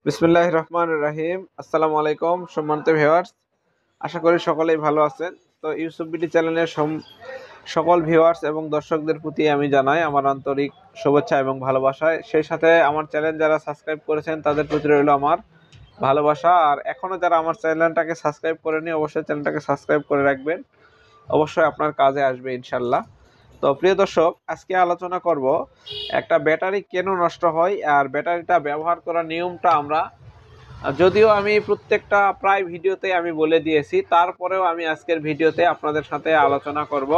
বিসমিল্লাহির রহমানির রহিম। আসসালামু আলাইকুম সম্মানিত ভিউয়ার্স, আশা করি সকলেই ভালো আছেন। তো ইউসুফ বিডি চ্যানেলের সকল ভিউয়ার্স এবং দর্শকদের প্রতি আমি জানাই আমার আন্তরিক শুভেচ্ছা এবং ভালোবাসা। সেই সাথে আমার চ্যানেল যারা সাবস্ক্রাইব করেছেন তাদের প্রতি রইল আমার ভালোবাসা। আর এখনো যারা আমার চ্যানেলটাকে সাবস্ক্রাইব করেনি অবশ্যই চ্যানেলটাকে সাবস্ক্রাইব করে রাখবেন, অবশ্যই আপনার কাজে আসবে ইনশাল্লাহ। তো প্রিয় দর্শক, আজকে আলোচনা করব একটা ব্যাটারি কেন নষ্ট হয় আর ব্যাটারিটা ব্যবহার করার নিয়মটা আমরা, যদিও আমি প্রত্যেকটা প্রায় ভিডিওতে আমি বলে দিয়েছি, তারপরেও আমি আজকের ভিডিওতে আপনাদের সাথে আলোচনা করব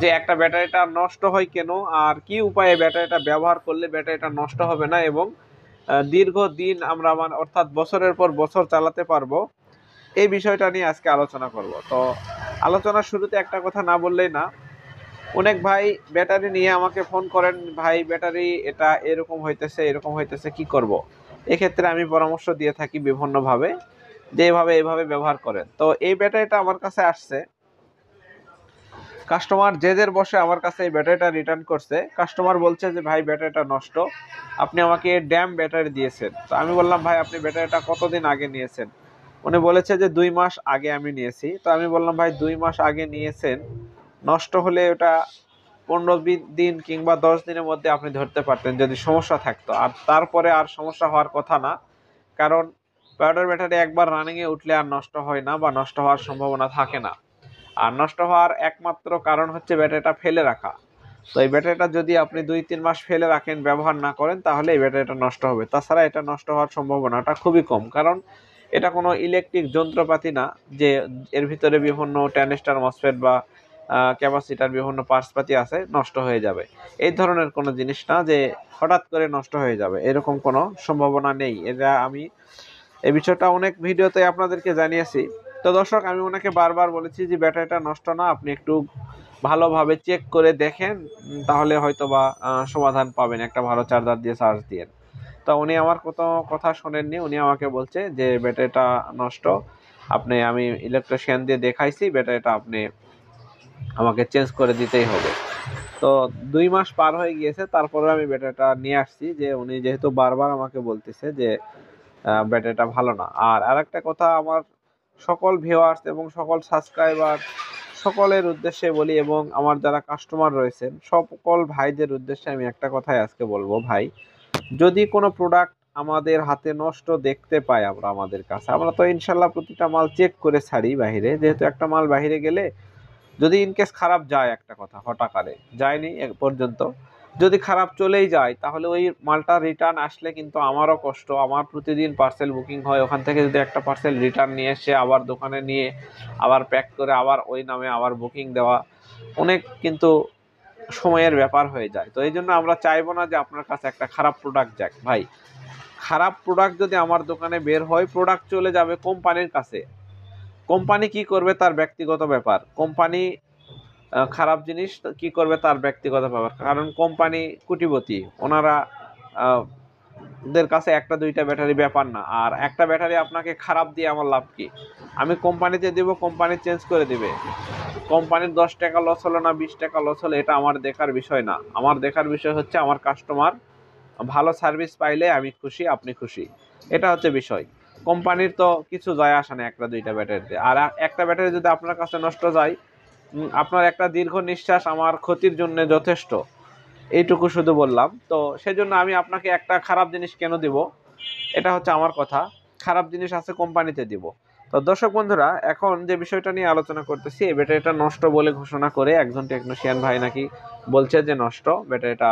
যে একটা ব্যাটারিটা নষ্ট হয় কেন আর কি উপায়ে ব্যাটারিটা ব্যবহার করলে ব্যাটারিটা নষ্ট হবে না এবং দীর্ঘদিন আমরা অর্থাৎ বছরের পর বছর চালাতে পারবো, এই বিষয়টা নিয়ে আজকে আলোচনা করব। তো আলোচনার শুরুতে একটা কথা না বললেই না, অনেক ভাই ব্যাটারি নিয়ে আমাকে ফোন করেন, ভাই ব্যাটারি এটা এরকম হইতেছে এরকম হইতেছে কি করব। এক্ষেত্রে আমি পরামর্শ দিয়ে থাকি বিভিন্নভাবে, যে এইভাবে ব্যবহার করেন। তো এই ব্যাটারিটা আমার কাছে আসছে, কাস্টমার জেদের বসে আমার কাছে এই ব্যাটারিটা রিটার্ন করছে। কাস্টমার বলছে যে ভাই ব্যাটারিটা নষ্ট, আপনি আমাকে ড্যাম ব্যাটারি দিয়েছেন। তো আমি বললাম ভাই আপনি ব্যাটারিটা কতদিন আগে নিয়েছেন? উনি বলেছে যে 2 মাস আগে আমি নিয়েছি। তো আমি বললাম ভাই 2 মাস আগে নিয়েছেন, নষ্ট হলে ওটা 15 দিন কিংবা 10 দিনের মধ্যে আপনি ধরতে পারতেন যদি সমস্যা থাকতো, আর তারপরে আর সমস্যা হওয়ার কথা না। কারণ পাউডার ব্যাটারি একবার রানিংয়ে উঠলে আর নষ্ট হয় না বা নষ্ট হওয়ার সম্ভাবনা থাকে না। আর নষ্ট হওয়ার একমাত্র কারণ হচ্ছে ব্যাটারিটা ফেলে রাখা। তো এই ব্যাটারিটা যদি আপনি 2-3 মাস ফেলে রাখেন, ব্যবহার না করেন, তাহলে এই ব্যাটারিটা নষ্ট হবে। তাছাড়া এটা নষ্ট হওয়ার সম্ভাবনাটা খুবই কম, কারণ এটা কোনো ইলেকট্রিক যন্ত্রপাতি না যে এর ভিতরে বিভিন্ন ট্রানজিস্টর, মসফেট বা ক্যাপাসিটার বিভিন্ন পার্টসপাতি আছে, নষ্ট হয়ে যাবে। এই ধরনের কোনো জিনিস না যে হঠাৎ করে নষ্ট হয়ে যাবে, এরকম কোনো সম্ভাবনা নেই। এটা আমি এই বিষয়টা অনেক ভিডিওতে আপনাদেরকে জানিয়েছি। তো দর্শক, আমি ওনাকে বারবার বলেছি যে ব্যাটারিটা নষ্ট না, আপনি একটু ভালোভাবে চেক করে দেখেন, তাহলে হয়তো বা সমাধান পাবেন, একটা ভালো চার্জার দিয়ে চার্জ দিয়ে। তো উনি আমার কত কথা শোনেননি, উনি আমাকে বলছে যে ব্যাটারিটা নষ্ট, আমি ইলেকট্রিশিয়ান দিয়ে দেখাইছি, ব্যাটারিটা আপনি আমাকে চেঞ্জ করে দিতেই হবে। তো 2 মাস পার হয়ে গিয়েছে, তারপরে আমি ব্যাটারিটা নিয়ে আসছি, যে উনি যেহেতু বারবার আমাকে বলতেছে যে ব্যাটারিটা ভালো না। আর আরেকটা কথা, আমার সকল ভিউয়ার্স এবং সকল সাবস্ক্রাইবার সকলের উদ্দেশ্যে বলি, এবং আমার যারা কাস্টমার রয়েছেন সকল ভাইদের উদ্দেশ্যে আমি একটা কথাই আজকে বলবো, ভাই যদি কোনো প্রোডাক্ট আমাদের হাতে নষ্ট দেখতে পাই আমরা, আমাদের কাছে আমরা তো ইনশাল্লাহ প্রতিটা মাল চেক করে ছাড়ি বাহিরে, যেহেতু একটা মাল বাহিরে গেলে যদি ইনকেস খারাপ যায়, একটা কথা হঠাকারে যায়নি এক পর্যন্ত, যদি খারাপ চলেই যায় তাহলে ওই মালটা রিটার্ন আসলে কিন্তু আমারও কষ্ট। আমার প্রতিদিন পার্সেল বুকিং হয়, ওখান থেকে যদি একটা পার্সেল রিটার্ন নিয়ে এসে আবার দোকানে নিয়ে আবার প্যাক করে আবার ওই নামে আবার বুকিং দেওয়া অনেক কিন্তু সময়ের ব্যাপার হয়ে যায়। তো এই জন্য আমরা চাইবো না যে আপনার কাছে একটা খারাপ প্রোডাক্ট যাক। ভাই খারাপ প্রোডাক্ট যদি আমার দোকানে বের হয়, প্রোডাক্ট চলে যাবে কোম্পানির কাছে, কোম্পানি কি করবে তার ব্যক্তিগত ব্যাপার। কোম্পানি খারাপ জিনিস কি করবে তার ব্যক্তিগত ব্যাপার, কারণ কোম্পানি কোটিপতি, ওনারা দের কাছে একটা দুইটা ব্যাটারি ব্যাপার না। আর একটা ব্যাটারি আপনাকে খারাপ দিয়ে আমার লাভ কি? আমি কোম্পানিতে দিব, কোম্পানি চেঞ্জ করে দিবে। কোম্পানির 10 টাকা লস হলো না 20 টাকা লস হলো, এটা আমার দেখার বিষয় না। আমার দেখার বিষয় হচ্ছে আমার কাস্টমার ভালো সার্ভিস পাইলে আমি খুশি, আপনি খুশি, এটা হচ্ছে বিষয়। কোম্পানির তো কিছু যায় আসে না একটা দুইটা ব্যাটারিতে। আর একটা ব্যাটারি যদি আপনার কাছে নষ্ট যায়, আপনার একটা দীর্ঘ নিঃশ্বাস আমার ক্ষতির জন্য যথেষ্ট। এইটুকু শুধু বললাম। তো সেজন্য আমি আপনাকে একটা খারাপ জিনিস কেন দিব, এটা হচ্ছে আমার কথা। খারাপ জিনিস আছে কোম্পানিতে দিব। তো দর্শক বন্ধুরা, এখন যে বিষয়টা নিয়ে আলোচনা করতেছি, এই ব্যাটারিটা নষ্ট বলে ঘোষণা করে একজন টেকনিশিয়ান ভাই নাকি বলছে যে নষ্ট ব্যাটারিটা,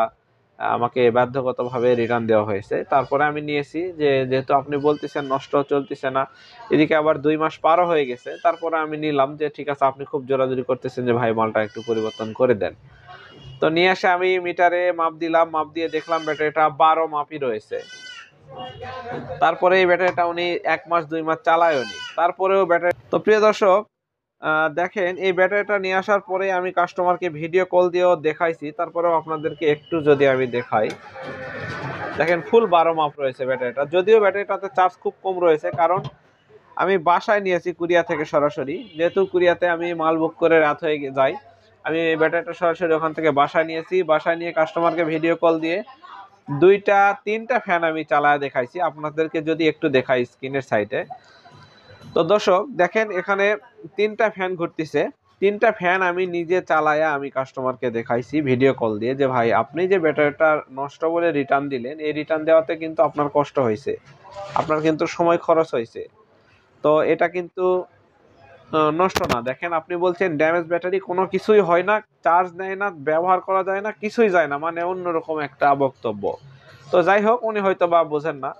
আমাকে বাধ্যগতভাবে রিটার্ন দেওয়া হয়েছে। তারপরে আমি নিয়েছি, যে যেহেতু আপনি বলতেছেন নষ্ট চলতেছে না, এদিকে আবার 2 মাস পারও হয়ে গেছে, তারপরে আমি নিলাম যে ঠিক আছে, আপনি খুব জোরাজুরি করতেছেন যে ভাই মালটা একটু পরিবর্তন করে দেন। তো নিয়ে এসে আমি মিটারে মাপ দিলাম, মাপ দিয়ে দেখলাম ব্যাটারিটা 12 মাপই রয়েছে। তারপরে এই ব্যাটারিটা উনি 1 মাস 2 মাস চালায়নি, তারপরেও ব্যাটারি। তো প্রিয় দর্শক, দেখেন এই ব্যাটারিটা নিয়ে আসার পরে আমি কাস্টমারকে ভিডিও কল দিয়েও দেখাইছি, তারপরেও আপনাদেরকে একটু যদি আমি দেখাই, দেখেন ফুল 12 মাপ রয়েছে ব্যাটারিটা। যদিও ব্যাটারিটাতে চার্জ খুব কম রয়েছে, কারণ আমি বাসায় নিয়েছি কুরিয়া থেকে সরাসরি, যেহেতু কুরিয়াতে আমি মাল বুক করে রাত হয়ে যায়, আমি এই ব্যাটারিটা সরাসরি ওখান থেকে বাসায় নিয়েছি। বাসায় নিয়ে কাস্টমারকে ভিডিও কল দিয়ে দুইটা তিনটা ফ্যান আমি চালায় দেখাইছি, আপনাদেরকে যদি একটু দেখাই স্ক্রিনের সাইডে। তো দর্শক দেখেন এখানে তিনটা ফ্যান ঘুরতেছে, তিনটা ফ্যান আমি নিজে চালায়া আমি কাস্টমারকে দেখাইছি ভিডিও কল দিয়ে যে ভাই আপনি যে ব্যাটারিটা নষ্ট বলে রিটার্ন দিলেন, এই রিটার্ন দেওয়াতে কিন্তু আপনার কষ্ট হয়েছে, আপনার কিন্তু সময় খরচ হয়েছে। তো এটা কিন্তু নষ্ট না। দেখেন আপনি বলছেন ড্যামেজ ব্যাটারি, কোনো কিছুই হয় না, চার্জ নেয় না, ব্যবহার করা যায় না, কিছুই যায় না, মানে অন্যরকম একটা বক্তব্য। তো যাই হোক, উনি হয়তো বা বোঝেন না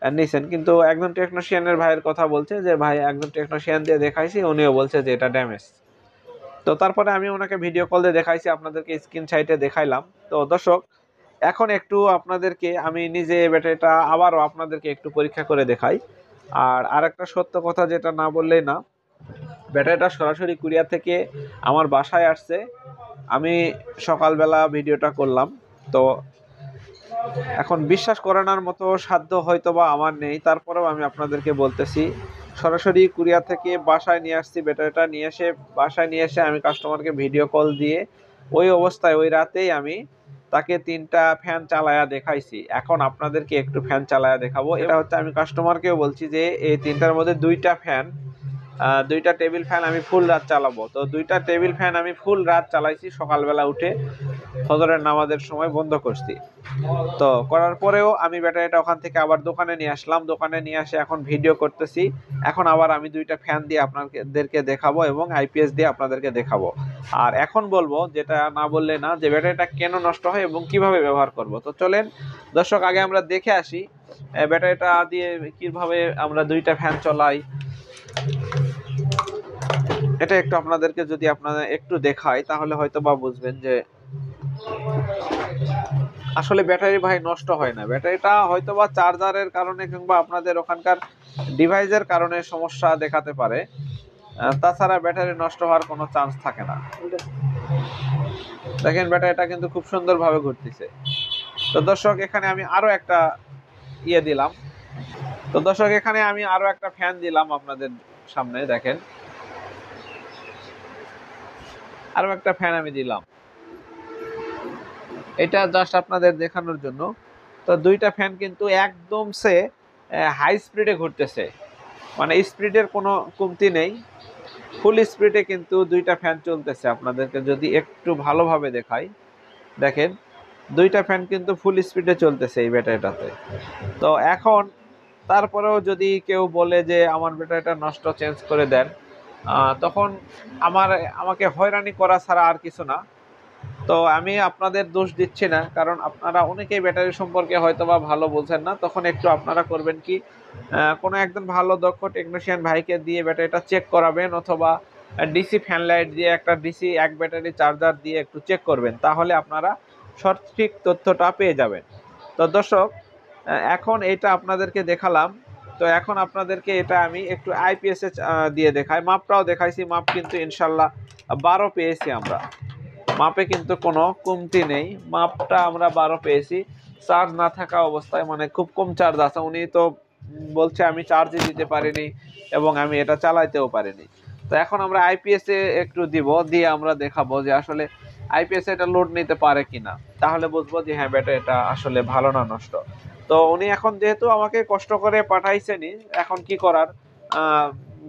নিছেন, কিন্তু একজন টেকনিশিয়ানের ভাইয়ের কথা বলছে যে ভাই একজন টেকনিশিয়ান দিয়ে দেখাইছি, উনিও বলছে যে এটা ড্যামেজ। তো তারপরে আমি ওনাকে ভিডিও কল দিয়ে দেখাইছি, আপনাদেরকে স্ক্রিন সাইটে দেখাইলাম। তো দর্শক এখন একটু আপনাদেরকে আমি নিজে ব্যাটারিটা আবারও আপনাদেরকে একটু পরীক্ষা করে দেখাই। আর আরেকটা সত্য কথা যেটা না বললেই না, ব্যাটারিটা সরাসরি কুরিয়ার থেকে আমার বাসায় আসছে, আমি সকালবেলা ভিডিওটা করলাম। তো এখন বিশ্বাস করানোর মতো সাধ্য হয়তো বা আমার নেই, তারপরেও আমি আপনাদেরকে বলতেছি সরাসরি কুরিয়ার থেকে বাসায় নিয়ে আসছি। ব্যাটারিটা নিয়ে এসে বাসায় নিয়ে এসে আমি কাস্টমারকে ভিডিও কল দিয়ে ওই অবস্থায় ওই রাতেই আমি তাকে তিনটা ফ্যান চালায়া দেখাইছি। এখন আপনাদেরকে একটু ফ্যান চালায়া দেখাবো। এটা হচ্ছে আমি কাস্টমারকেও বলছি যে এই তিনটার মধ্যে দুইটা টেবিল ফ্যান আমি ফুল রাত চালাবো। তো দুইটা টেবিল ফ্যান আমি ফুল রাত চালাইছি, সকালবেলা উঠে ফজরের নামাজের সময় বন্ধ করছি। তো করার পরেও আমি ব্যাটারিটা ওখান থেকে আবার দোকানে নিয়ে আসলাম, দোকানে নিয়ে আসে এখন ভিডিও করতেছি। এখন আবার আমি দুইটা ফ্যান দিয়ে আপনাদেরকে দেখাবো এবং আইপিএস দিয়ে আপনাদেরকে দেখাবো। আর এখন বলবো, যেটা না বললে না, যে ব্যাটারিটা কেন নষ্ট হয় এবং কিভাবে ব্যবহার করব। তো চলেন দর্শক আগে আমরা দেখে আসি ব্যাটারিটা দিয়ে কিভাবে আমরা দুইটা ফ্যান চলাই। এটা একটু আপনাদেরকে যদি আপনারা একটু দেখাই তাহলে হয়তো বা বুঝবেন যে আসলে ব্যাটারি ভাই নষ্ট হয় না। ব্যাটারিটা হয়তো বা চার্জারের কারণে কিংবা আপনাদের ওখানকার ডিভাইসের কারণে সমস্যা দেখাতে পারে, তাছাড়া ব্যাটারি নষ্ট হওয়ার কোনো চান্স থাকে না। দেখেন ব্যাটারিটা কিন্তু খুব সুন্দরভাবে ঘুরতেছে। তো দর্শক এখানে আমি আরো একটা দিলাম। তো দর্শক এখানে আমি আরো একটা ফ্যান দিলাম আপনাদের সামনে, দেখেন আরো একটা ফ্যান আমি দিলাম, এটা জাস্ট আপনাদের দেখানোর জন্য। তো দুইটা ফ্যান কিন্তু একদম সে হাই স্পিডে ঘুরতেছে, মানে স্পিডের কোনো কমতি নেই, ফুল স্পিডে কিন্তু দুইটা ফ্যান চলতেছে। আপনাদেরকে যদি একটু ভালোভাবে দেখাই, দেখেন দুইটা ফ্যান কিন্তু ফুল স্পিডে চলতেছে এই ব্যাটারিটাতে। তো এখন তারপরেও যদি কেউ বলে যে আমার ব্যাটারিটা নষ্ট, চেঞ্জ করে দেন, তখন আমাকে হয়রানি করা ছাড়া আর কিছু না। তো আমি আপনাদের দোষ দিচ্ছি না, কারণ আপনারা অনেকেই ব্যাটারি সম্পর্কে হয়তো বা ভালো বোঝেন না। তখন একটু আপনারা করবেন কি, কোনো একজন ভালো দক্ষ টেকনিশিয়ান ভাইকে দিয়ে ব্যাটারিটা চেক করাবেন, অথবা ডিসি ফ্যান লাইট দিয়ে একটা ডিসি এক ব্যাটারি চার্জার দিয়ে একটু চেক করবেন, তাহলে আপনারা সঠিক তথ্যটা পেয়ে যাবেন। তো দর্শক এখন এটা আপনাদেরকে দেখালাম। তো এখন আপনাদেরকে এটা আমি একটু আইপিএস দিয়ে দেখাই, মাপটাও দেখাইছি, মাপ কিন্তু ইনশাল্লাহ 12 পেয়েছি আমরা, মাপে কিন্তু কোনো কমতি নেই, মাপটা আমরা 12 পেয়েছি। চার্জ না থাকা অবস্থায়, মানে খুব কম চার্জ আছে, উনি তো বলছে আমি চার্জই দিতে পারিনি এবং আমি এটা চালাইতেও পারিনি। তো এখন আমরা আইপিএস এ একটু দিয়ে আমরা দেখাবো যে আসলে আইপিএস এটা লোড নিতে পারে কিনা, তাহলে বুঝবো যে হ্যাঁ ব্যাটারিটা আসলে ভালো না নষ্ট। তো উনি এখন যেহেতু আমাকে কষ্ট করে পাঠাইছেনি, এখন কি করার,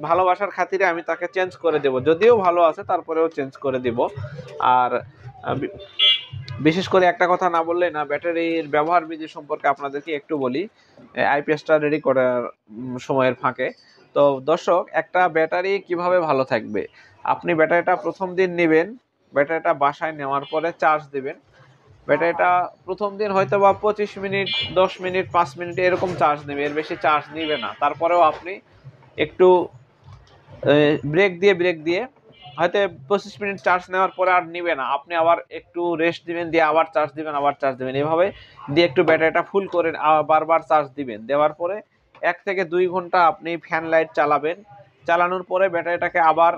ভালোবাসার খাতিরে আমি তাকে চেঞ্জ করে দেব, যদিও ভালো আছে তারপরেও চেঞ্জ করে দিব। আর বিশেষ করে একটা কথা না বললে না, ব্যাটারির ব্যবহার বিধি সম্পর্কে আপনাদেরকে একটু বলি আইপিএসটা রেডি করার সময়ের ফাঁকে। তো দর্শক একটা ব্যাটারি কিভাবে ভালো থাকবে, আপনি ব্যাটারিটা প্রথম দিন নেবেন, ব্যাটারিটা বাসায় নেওয়ার পরে চার্জ দিবেন। ব্যাটারিটা প্রথম দিন হয়তো বা 25 মিনিট, 10 মিনিট, 5 মিনিট এরকম চার্জ নেবে, এর বেশি চার্জ নিবে না। তারপরেও আপনি একটু ব্রেক দিয়ে হয়তো 25 মিনিট চার্জ নেওয়ার পরে আর নিবে না, আপনি আবার একটু রেস্ট দিবেন, দিয়ে আবার চার্জ দিবেন, আবার চার্জ দিবেন, এভাবে দিয়ে একটু ব্যাটারিটা ফুল করে বারবার চার্জ দিবেন। দেওয়ার পরে 1 থেকে 2 ঘন্টা আপনি ফ্যান লাইট চালাবেন, চালানোর পরে ব্যাটারিটাকে আবার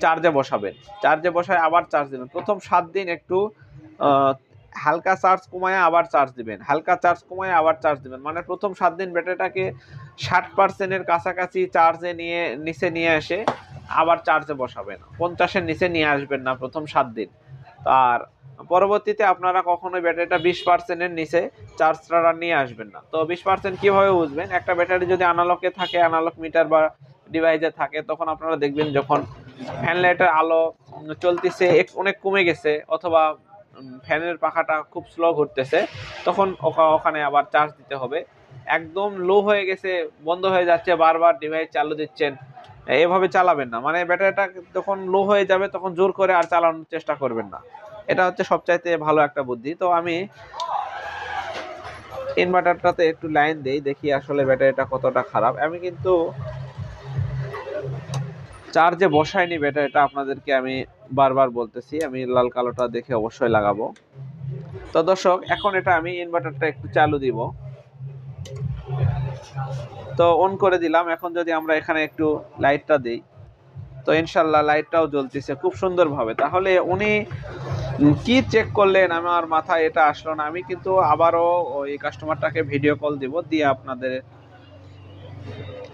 চার্জে বসাবেন, চার্জে বসায় আবার চার্জ দিবেন। প্রথম 7 দিন একটু হালকা চার্জ কমায় আবার চার্জ দিবেন, হালকা চার্জ কমায় আবার চার্জ দিবেন, মানে প্রথম 7 দিন ব্যাটারিটাকে 60% কাছাকাছি চার্জে নিচে নিয়ে এসে আবার চার্জে বসাবেন, 50-এর নিচে নিয়ে আসবেন না প্রথম 7 দিন। আর পরবর্তীতে আপনারা কখনোই ব্যাটারিটা 20%-এর নিচে চার্জটা নিয়ে আসবেন না। তো 20% কিভাবে বুঝবেন? একটা ব্যাটারি যদি অ্যানালগে থাকে, অ্যানালগ মিটার বা ডিভাইসে থাকে, তখন আপনারা দেখবেন যখন ফ্যান লাইটের আলো চলতেছে অনেক কমে গেছে, অথবা ফ্যানের পাখাটা খুব স্লো ঘুরতেছে, তখন ওখানে আবার চার্জ দিতে হবে। একদম লো হয়ে গেছে, বন্ধ হয়ে যাচ্ছে, বারবার ডিভাইস চালু দিচ্ছেন, এভাবে চালাবেন না। মানে ব্যাটারিটা যখন লো হয়ে যাবে তখন জোর করে আর চালানোর চেষ্টা করবেন না। এটা হচ্ছে সবচাইতে ভালো একটা বুদ্ধি। তো আমি ইনভার্টারটাতে একটু লাইন দেই, দেখি আসলে ব্যাটারিটা কতটা খারাপ। আমি কিন্তু চার্জে বসাইনি ব্যাটারিটা, আপনাদেরকে আমি বারবার বলতেছি। আমি লাল কালোটা দেখে অবশ্যই লাগাবো। তো দর্শক, এখন এটা আমি ইনভার্টারটা একটু চালু দিব। তো অন করে দিলাম। এখন যদি আমরা এখানে একটু লাইটটা দিই, তো ইনশাল্লাহ লাইটটাও জ্বলতেছে খুব সুন্দরভাবে। তাহলে উনি কি চেক করলেন, আমার মাথায় এটা আসলো না। আমি কিন্তু আবারও ওই কাস্টমারটাকে ভিডিও কল দিব, দিয়ে আপনাদের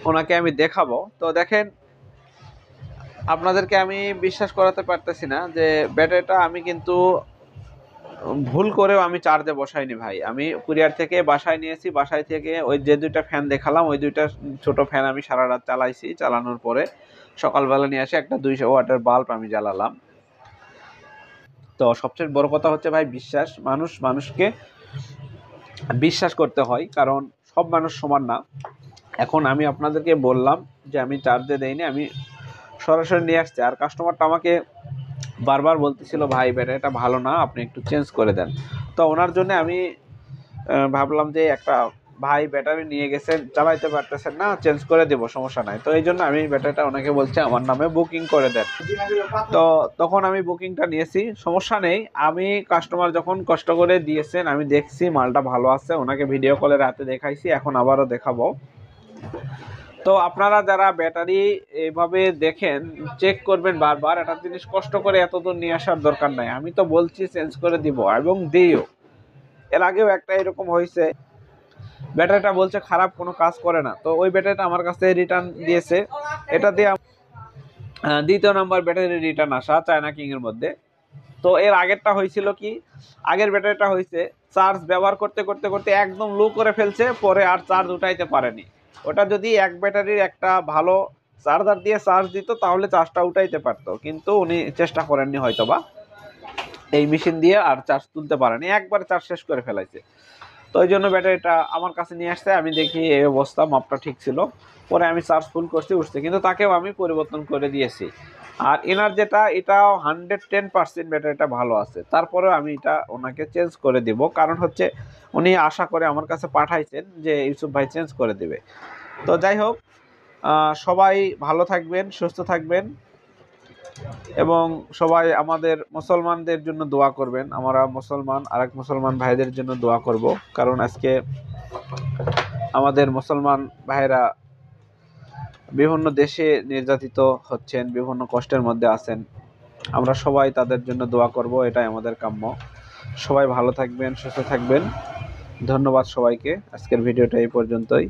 ওনাকে আমি দেখাবো। তো দেখেন, আপনাদেরকে আমি বিশ্বাস করাতে পারতেছি না যে ব্যাটারিটা আমি কিন্তু ভুল করেও আমি চার্জে বসাইনি ভাই। আমি কুরিয়ার থেকে বাসায় নিয়েছি, বাসায় থেকে ওই যে দুইটা ফ্যান দেখালাম, ওই দুইটা ছোট ফ্যান আমি সারা রাত চালাইছি। চালানোর পরে সকালবেলা নিয়ে এসে একটা 200 ওয়াটের বাল্ব আমি জ্বালালাম। তো সবচেয়ে বড় কথা হচ্ছে ভাই বিশ্বাস। মানুষকে বিশ্বাস করতে হয়, কারণ সব মানুষ সমান না। এখন আমি আপনাদেরকে বললাম যে আমি চার্জে দেইনি, আমি সরাসরি নিয়ে আসছি। আর কাস্টমারটা আমাকে বারবার বলতেছিল, ভাই ব্যাটারিটা ভালো না, আপনি একটু চেঞ্জ করে দেন। তো ওনার জন্য আমি ভাবলাম যে একটা ভাই ব্যাটারি নিয়ে গেছেন, চালাইতে পারতেছেন না, চেঞ্জ করে দেব, সমস্যা নাই। তো এই জন্য আমি ব্যাটারিটা ওনাকে বলছি আমার নামে বুকিং করে দেন। তো তখন আমি বুকিংটা নিয়েছি, সমস্যা নেই। আমি কাস্টমার যখন কষ্ট করে দিয়েছেন, আমি দেখছি মালটা ভালো আছে, ওনাকে ভিডিও কলে রাতে দেখাইছি, এখন আবারও দেখাবো। তো আপনারা যারা ব্যাটারি এভাবে দেখেন, চেক করবেন বারবার, একটা জিনিস কষ্ট করে এতদূর নিয়ে আসার দরকার নাই। আমি তো বলছি চেঞ্জ করে দিব এবং দিও। এর আগেও একটা এরকম হয়েছে, ব্যাটারিটা বলছে খারাপ, কোনো কাজ করে না। তো ওই ব্যাটারিটা আমার কাছে রিটার্ন দিয়েছে। এটা দিয়ে দ্বিতীয় নাম্বার ব্যাটারি রিটার্ন আসা চায়না কিং এর মধ্যে। তো এর আগেরটা হয়েছিল কি, আগের ব্যাটারিটা হয়েছে চার্জ ব্যবহার করতে করতে করতে একদম লো করে ফেলছে, পরে আর চার্জ উঠাইতে পারেনি। ওটা যদি এক ব্যাটারির একটা ভালো চার্জার দিয়ে চার্জ দিত, তাহলে চার্জটা উঠাইতে পারতো, কিন্তু উনি চেষ্টা করেননি হয়তোবা, এই মেশিন দিয়ে আর চার্জ তুলতে পারেনি, একবার চার্জ শেষ করে ফেলাইছে। তো ওই জন্য ব্যাটারিটা আমার কাছে নিয়ে আসছে। আমি দেখি এই অবস্থা, মাপটা ঠিক ছিল। পরে আমি চার্জ ফুল করছি, উঠছে, কিন্তু তাকেও আমি পরিবর্তন করে দিয়েছি। আর এনার যেটা, এটাও 110% ব্যাটারিটা ভালো আছে, তারপরেও আমি এটা ওনাকে চেঞ্জ করে দিব। কারণ হচ্ছে উনি আশা করে আমার কাছে পাঠাইছেন যে ইউসুফ ভাই চেঞ্জ করে দিবে। তো যাই হোক, সবাই ভালো থাকবেন, সুস্থ থাকবেন, এবং সবাই আমাদের মুসলমানদের জন্য দোয়া করবেন। আমরা মুসলমান, আরেক মুসলমান ভাইদের জন্য দোয়া করব, কারণ আজকে আমাদের মুসলমান ভাইরা বিভিন্ন দেশে নির্যাতিত হচ্ছেন, বিভিন্ন কষ্টের মধ্যে আছেন। আমরা সবাই তাদের জন্য দোয়া করব, এটাই আমাদের কাম্য। সবাই ভালো থাকবেন, সুস্থ থাকবেন। ধন্যবাদ সবাইকে। আজকের ভিডিওটা এই পর্যন্তই।